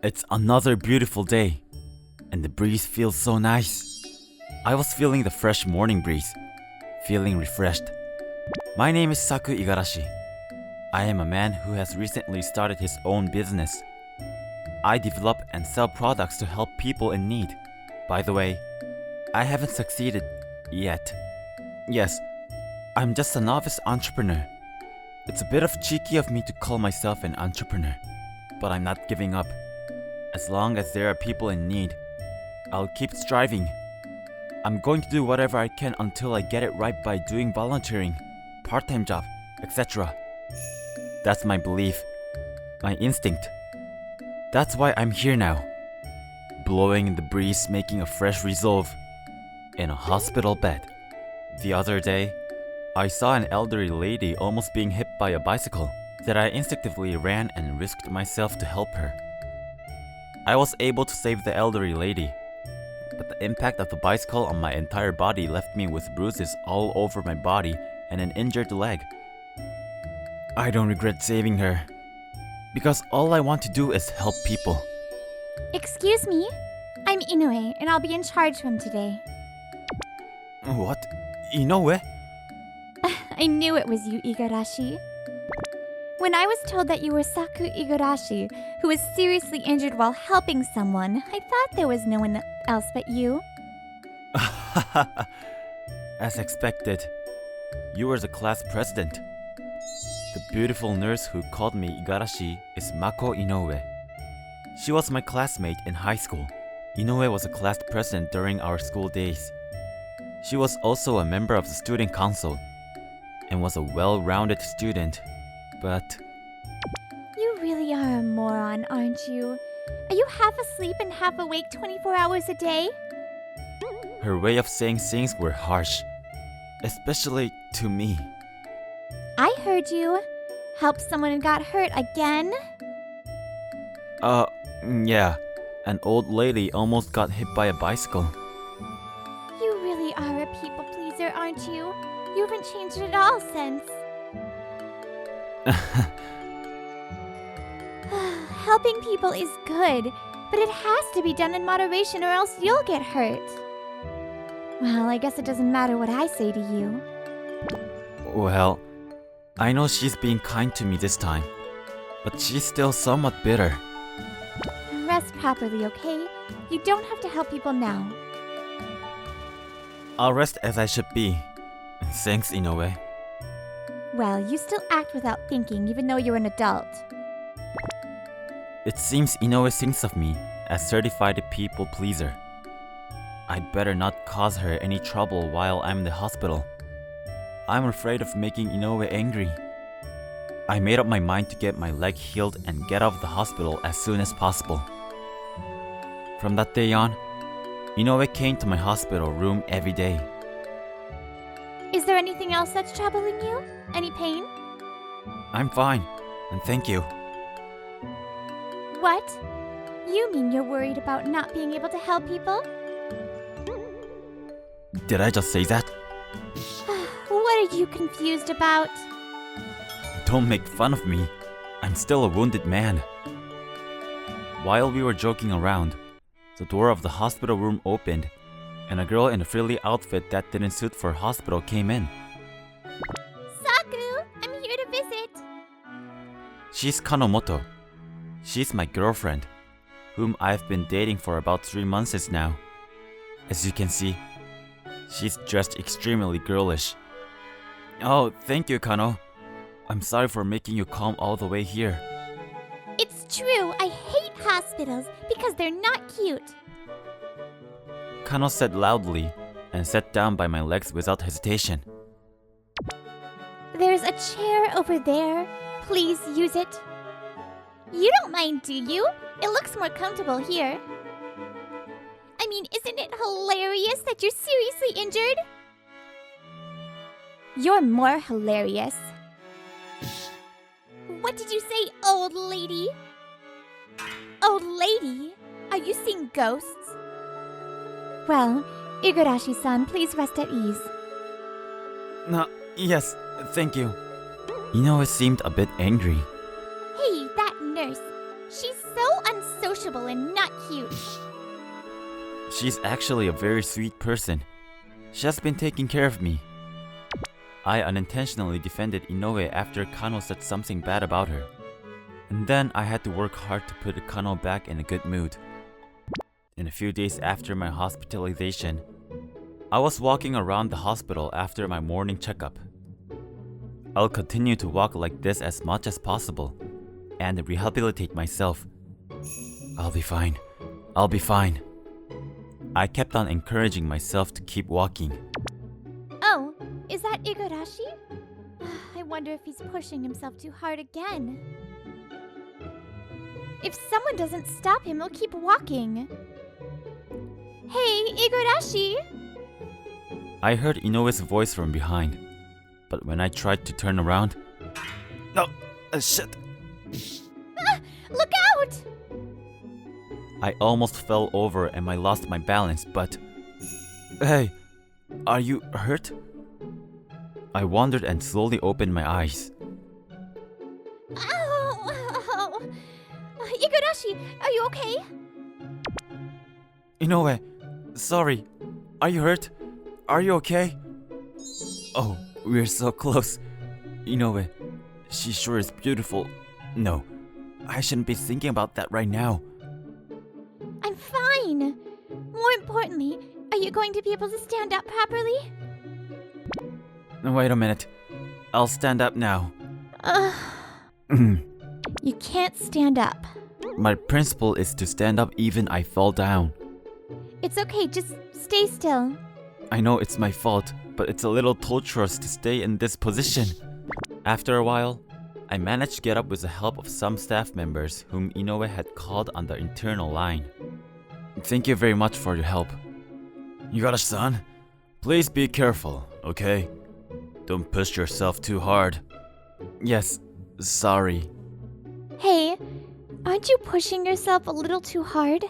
It's another beautiful day, and the breeze feels so nice. I was feeling the fresh morning breeze, feeling refreshed. My name is Saku Igarashi. I am a man who has recently started his own business. I develop and sell products to help people in need. By the way, I haven't succeeded yet. Yes, I'm just a novice entrepreneur. It's a bit of cheeky of me to call myself an entrepreneur, but I'm not giving up. As long as there are people in need, I'll keep striving. I'm going to do whatever I can until I get it right by doing volunteering, part-time job, etc. That's my belief, my instinct. That's why I'm here now, blowing in the breeze, making a fresh resolve, in a hospital bed. The other day, I saw an elderly lady almost being hit by a bicycle, that I instinctively ran and risked myself to help her. I was able to save the elderly lady, but the impact of the bicycle on my entire body left me with bruises all over my body and an injured leg. I don't regret saving her, because all I want to do is help people. Excuse me, I'm Inoue, and I'll be in charge from today. What? Inoue? I knew it was you, Igarashi. When I was told that you were Saku Igarashi, who was seriously injured while helping someone, I thought there was no one else but you. As expected, you were the class president. The beautiful nurse who called me Igarashi is Mako Inoue. She was my classmate in high school. Inoue was a class president during our school days. She was also a member of the student council and was a well-rounded student, but... You really are a moron, aren't you? Are you half asleep and half awake 24 hours a day? Her way of saying things were harsh, especially to me. I heard you. Helped someone and got hurt again? Yeah. An old lady almost got hit by a bicycle. You really are a people pleaser, aren't you? You haven't changed at all since. Helping people is good, but it has to be done in moderation or else you'll get hurt. Well, I guess it doesn't matter what I say to you. Well, I know she's being kind to me this time, but she's still somewhat bitter. Rest properly, okay? You don't have to help people now. I'll rest as I should be. Thanks, Inoue. Well, you still act without thinking, even though you're an adult. It seems Inoue thinks of me as certified people pleaser. I'd better not cause her any trouble while I'm in the hospital. I'm afraid of making Inoue angry. I made up my mind to get my leg healed and get out of the hospital as soon as possible. From that day on, Inoue came to my hospital room every day. Is there anything else that's troubling you? Any pain? I'm fine, and thank you. What? You mean you're worried about not being able to help people? Did I just say that? What are you confused about? Don't make fun of me. I'm still a wounded man. While we were joking around, the door of the hospital room opened, and a girl in a frilly outfit that didn't suit for hospital came in. Saku, I'm here to visit. She's Kanomoto. She's my girlfriend, whom I've been dating for about 3 months now. As you can see, she's dressed extremely girlish. Oh, thank you, Kano. I'm sorry for making you come all the way here. It's true, I hate hospitals because they're not cute. Kano said loudly and sat down by my legs without hesitation. There's a chair over there. Please use it. You don't mind, do you? It looks more comfortable here. I mean, isn't it hilarious that you're seriously injured? You're more hilarious. What did you say, old lady? Old lady? Are you seeing ghosts? Well, Igarashi-san, please rest at ease. Yes, thank you. Inoue seemed a bit angry. Hey, that nurse. She's so unsociable and not cute. She's actually a very sweet person. She has been taking care of me. I unintentionally defended Inoue after Kano said something bad about her. And then I had to work hard to put Kano back in a good mood. In a few days after my hospitalization, I was walking around the hospital after my morning checkup. I'll continue to walk like this as much as possible and rehabilitate myself. I'll be fine. I'll be fine. I kept on encouraging myself to keep walking. Oh, is that Igarashi? I wonder if he's pushing himself too hard again. If someone doesn't stop him, he'll keep walking. Hey, Igarashi! I heard Inoue's voice from behind, but when I tried to turn around... No! Shit! Ah, look out! I almost fell over and I lost my balance, but... Hey, are you hurt? I wondered and slowly opened my eyes. Ow! Ow! Igarashi, are you okay? Inoue, sorry. Are you hurt? Are you okay? Oh, we're so close. Inoue, she sure is beautiful. No, I shouldn't be thinking about that right now. I'm fine. More importantly, are you going to be able to stand up properly? Wait a minute. I'll stand up now. You can't stand up. My principle is to stand up even I fall down. It's okay, just stay still. I know it's my fault, but it's a little torturous to stay in this position. After a while, I managed to get up with the help of some staff members whom Inoue had called on the internal line. Thank you very much for your help. Igarashi-san, please be careful, okay? Don't push yourself too hard. Yes, sorry. Hey, aren't you pushing yourself a little too hard?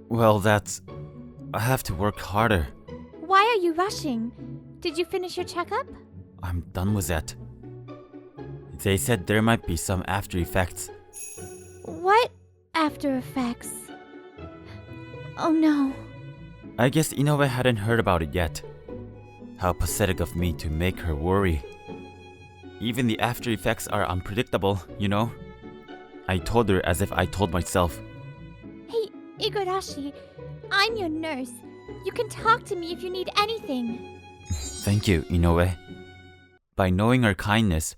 Well, I have to work harder. Why are you rushing? Did you finish your checkup? I'm done with that. They said there might be some after effects. What after effects? Oh no. I guess Inoue hadn't heard about it yet. How pathetic of me to make her worry. Even the after effects are unpredictable, you know? I told her as if I told myself. Hey, Igarashi, I'm your nurse. You can talk to me if you need anything. Thank you, Inoue. By knowing her kindness,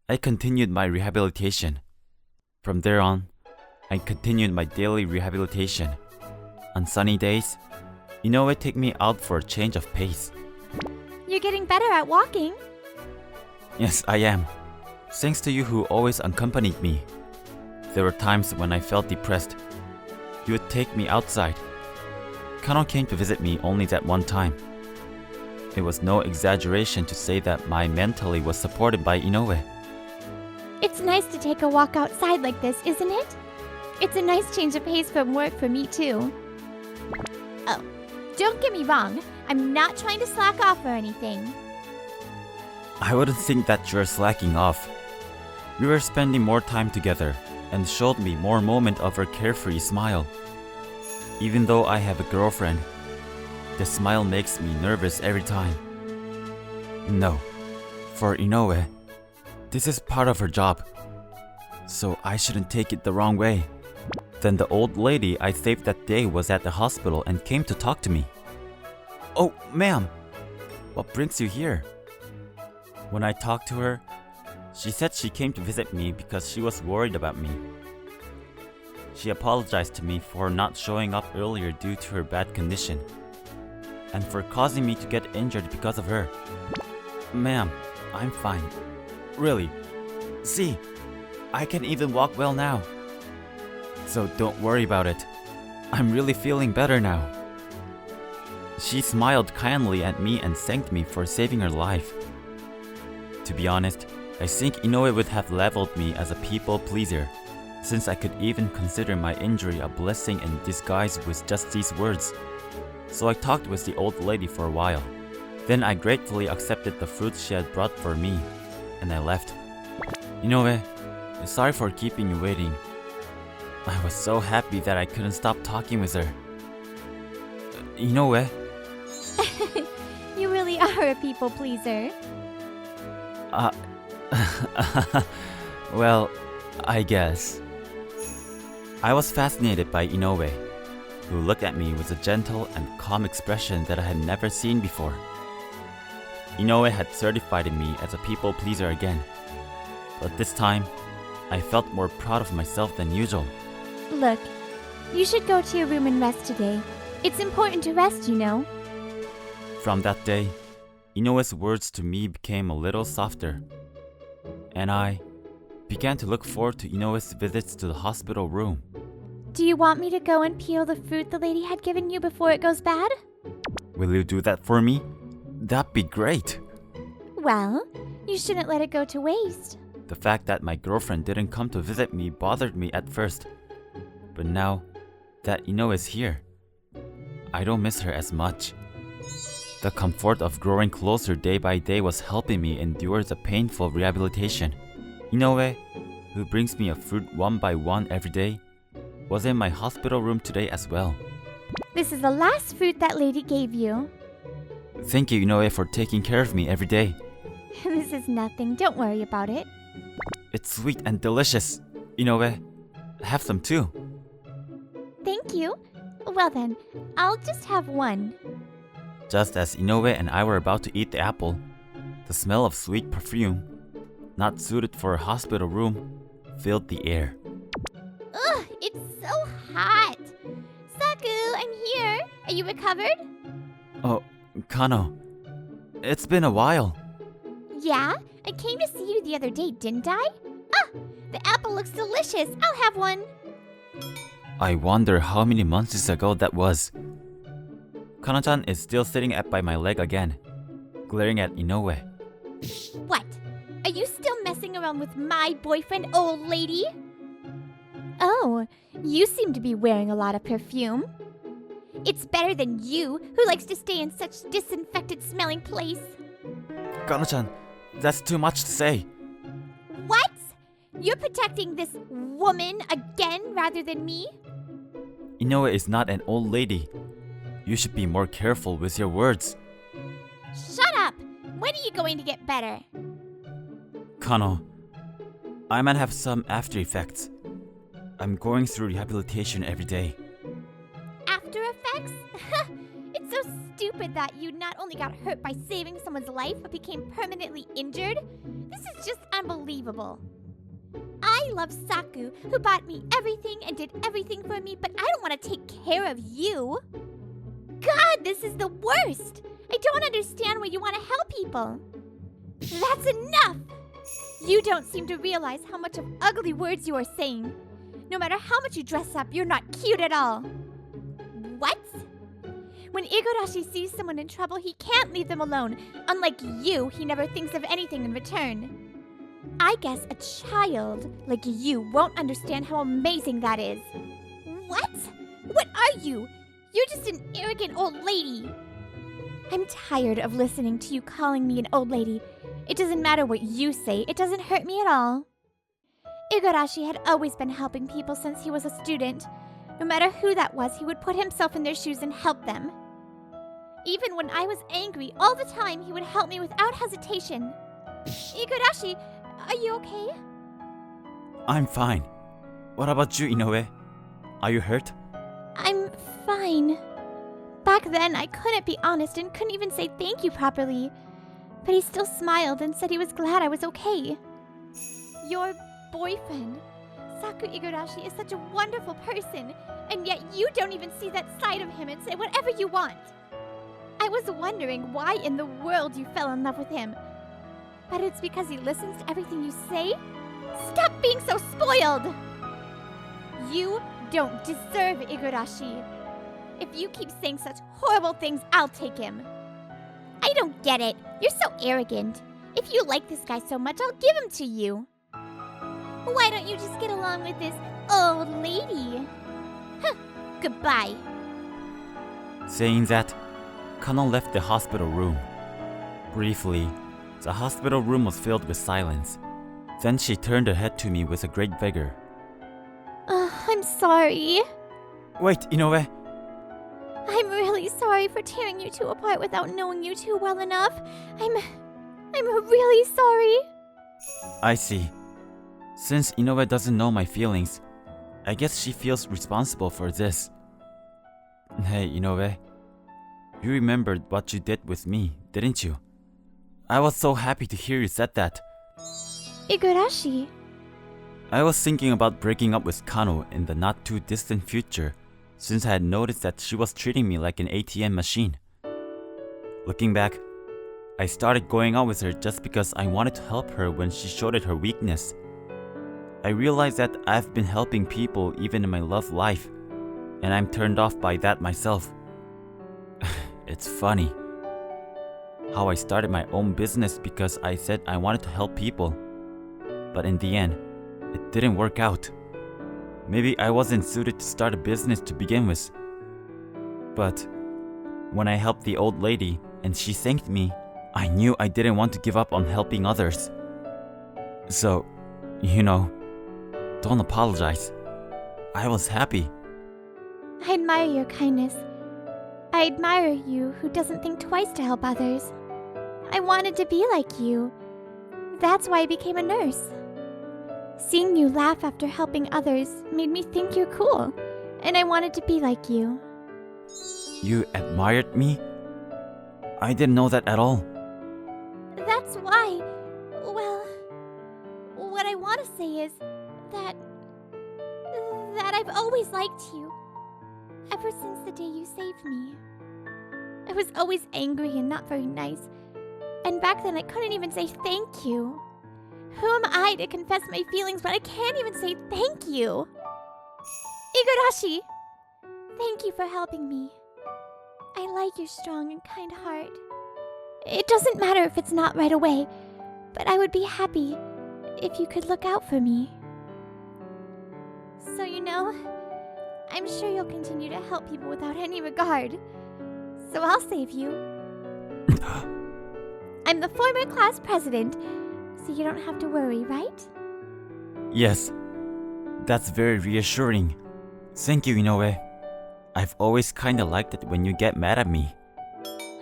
I continued my rehabilitation. From there on, I continued my daily rehabilitation. On sunny days, Inoue take me out for a change of pace. You're getting better at walking. Yes, I am. Thanks to you who always accompanied me. There were times when I felt depressed. You would take me outside. Kano came to visit me only that one time. It was no exaggeration to say that my mentally was supported by Inoue. It's nice to take a walk outside like this, isn't it? It's a nice change of pace from work for me too. Oh, don't get me wrong. I'm not trying to slack off or anything. I wouldn't think that you're slacking off. We were spending more time together and showed me more moments of her carefree smile. Even though I have a girlfriend, the smile makes me nervous every time. No, for Inoue, this is part of her job, so I shouldn't take it the wrong way. Then the old lady I saved that day was at the hospital and came to talk to me. Oh, ma'am, what brings you here? When I talked to her, she said she came to visit me because she was worried about me. She apologized to me for not showing up earlier due to her bad condition, and for causing me to get injured because of her. Ma'am, I'm fine. Really. See, I can even walk well now. So don't worry about it. I'm really feeling better now. She smiled kindly at me and thanked me for saving her life. To be honest, I think Inoue would have leveled me as a people pleaser, since I could even consider my injury a blessing in disguise with just these words. So I talked with the old lady for a while. Then I gratefully accepted the fruit she had brought for me, and I left. Inoue, sorry for keeping you waiting. I was so happy that I couldn't stop talking with her. Inoue? You really are a people pleaser. Uh, well, I guess. I was fascinated by Inoue, who looked at me with a gentle and calm expression that I had never seen before. Inoue had certified me as a people pleaser again, but this time, I felt more proud of myself than usual. Look, you should go to your room and rest today. It's important to rest, you know. From that day, Inoue's words to me became a little softer, and I began to look forward to Inoue's visits to the hospital room. Do you want me to go and peel the fruit the lady had given you before it goes bad? Will you do that for me? That'd be great. Well, you shouldn't let it go to waste. The fact that my girlfriend didn't come to visit me bothered me at first, but now that Inoue is here, I don't miss her as much. The comfort of growing closer day by day was helping me endure the painful rehabilitation. Inoue, who brings me a fruit one by one every day, was in my hospital room today as well. This is the last fruit that lady gave you. Thank you, Inoue, for taking care of me every day. This is nothing. Don't worry about it. It's sweet and delicious. Inoue, have some too. Thank you. Well then, I'll just have one. Just as Inoue and I were about to eat the apple, the smell of sweet perfume, not suited for a hospital room, filled the air. Ugh, it's so hot. Saku, I'm here. Are you recovered? Oh, Kano, it's been a while. Yeah, I came to see you the other day, didn't I? Ah, the apple looks delicious. I'll have one. I wonder how many months ago that was. Kano-chan is still sitting by my leg again, glaring at Inoue. What? Are you still messing around with my boyfriend, old lady? Oh, you seem to be wearing a lot of perfume. It's better than you, who likes to stay in such disinfected smelling place. Kano-chan, that's too much to say. What? You're protecting this woman again rather than me? Inoue is not an old lady. You should be more careful with your words. Shut up! When are you going to get better? Kano, I might have some after effects. I'm going through rehabilitation every day. After effects? It's so stupid that you not only got hurt by saving someone's life but became permanently injured. This is just unbelievable. I love Saku, who bought me everything and did everything for me, but I don't want to take care of you. God, this is the worst! I don't understand why you want to help people. That's enough! You don't seem to realize how much of ugly words you are saying. No matter how much you dress up, you're not cute at all. What? When Igarashi sees someone in trouble, he can't leave them alone. Unlike you, he never thinks of anything in return. I guess a child like you won't understand how amazing that is. What? What are you? You're just an arrogant old lady. I'm tired of listening to you calling me an old lady. It doesn't matter what you say, it doesn't hurt me at all. Igarashi had always been helping people since he was a student. No matter who that was, he would put himself in their shoes and help them. Even when I was angry, all the time he would help me without hesitation. Igarashi, are you okay? I'm fine. What about you, Inoue? Are you hurt? I'm fine. Back then, I couldn't be honest and couldn't even say thank you properly. But he still smiled and said he was glad I was okay. Your boyfriend, Saku Igarashi, is such a wonderful person, and yet you don't even see that side of him and say whatever you want. I was wondering why in the world you fell in love with him. But it's because he listens to everything you say? Stop being so spoiled! You don't deserve Igarashi. If you keep saying such horrible things, I'll take him. I don't get it. You're so arrogant. If you like this guy so much, I'll give him to you. Why don't you just get along with this old lady? Huh, goodbye. Saying that, Kano left the hospital room. Briefly, the hospital room was filled with silence. Then she turned her head to me with a great vigor. I'm sorry. Wait, Inoue. I'm really sorry for tearing you two apart without knowing you two well enough. I'm really sorry. I see. Since Inoue doesn't know my feelings, I guess she feels responsible for this. Hey, Inoue. You remembered what you did with me, didn't you? I was so happy to hear you said that. Igarashi. I was thinking about breaking up with Kano in the not too distant future, since I had noticed that she was treating me like an ATM machine. Looking back, I started going out with her just because I wanted to help her when she showed her weakness. I realized that I've been helping people even in my love life, and I'm turned off by that myself. It's funny how I started my own business because I said I wanted to help people, but in the end, it didn't work out. Maybe I wasn't suited to start a business to begin with. But when I helped the old lady and she thanked me, I knew I didn't want to give up on helping others. So, don't apologize. I was happy. I admire your kindness. I admire you who doesn't think twice to help others. I wanted to be like you. That's why I became a nurse. Seeing you laugh after helping others made me think you're cool, and I wanted to be like you. You admired me? I didn't know that at all. That's why. Well, what I want to say is that I've always liked you. Ever since the day you saved me. I was always angry and not very nice. And back then I couldn't even say thank you. Who am I to confess my feelings when I can't even say thank you? Igarashi! Thank you for helping me. I like your strong and kind heart. It doesn't matter if it's not right away, but I would be happy if you could look out for me. So I'm sure you'll continue to help people without any regard. So I'll save you. I'm the former class president, so you don't have to worry, right? Yes, that's very reassuring. Thank you, Inoue. I've always kinda liked it when you get mad at me.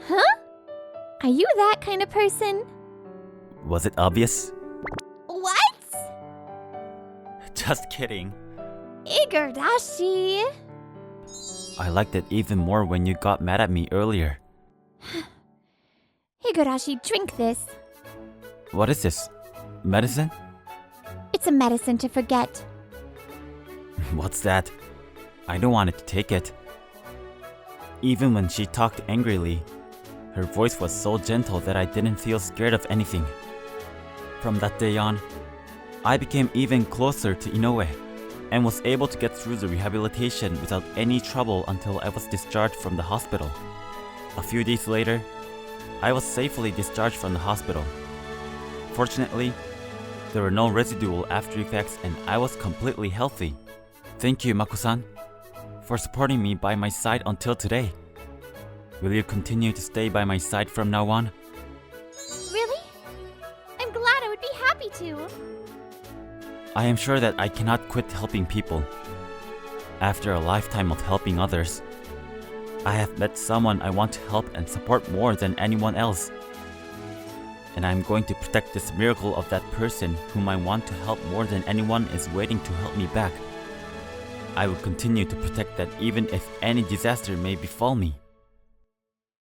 Huh? Are you that kind of person? Was it obvious? What? Just kidding. Igarashi! I liked it even more when you got mad at me earlier. Igarashi, drink this. What is this? Medicine? It's a medicine to forget. What's that? I don't want it to take it. Even when she talked angrily, her voice was so gentle that I didn't feel scared of anything. From that day on, I became even closer to Inoue and was able to get through the rehabilitation without any trouble until I was discharged from the hospital. A few days later, I was safely discharged from the hospital. Fortunately, there were no residual after effects and I was completely healthy. Thank you, Mako-san, for supporting me by my side until today. Will you continue to stay by my side from now on? Really? I'm glad. I would be happy to. I am sure that I cannot quit helping people. After a lifetime of helping others, I have met someone I want to help and support more than anyone else. And I'm going to protect this miracle of that person whom I want to help more than anyone is waiting to help me back. I will continue to protect that even if any disaster may befall me.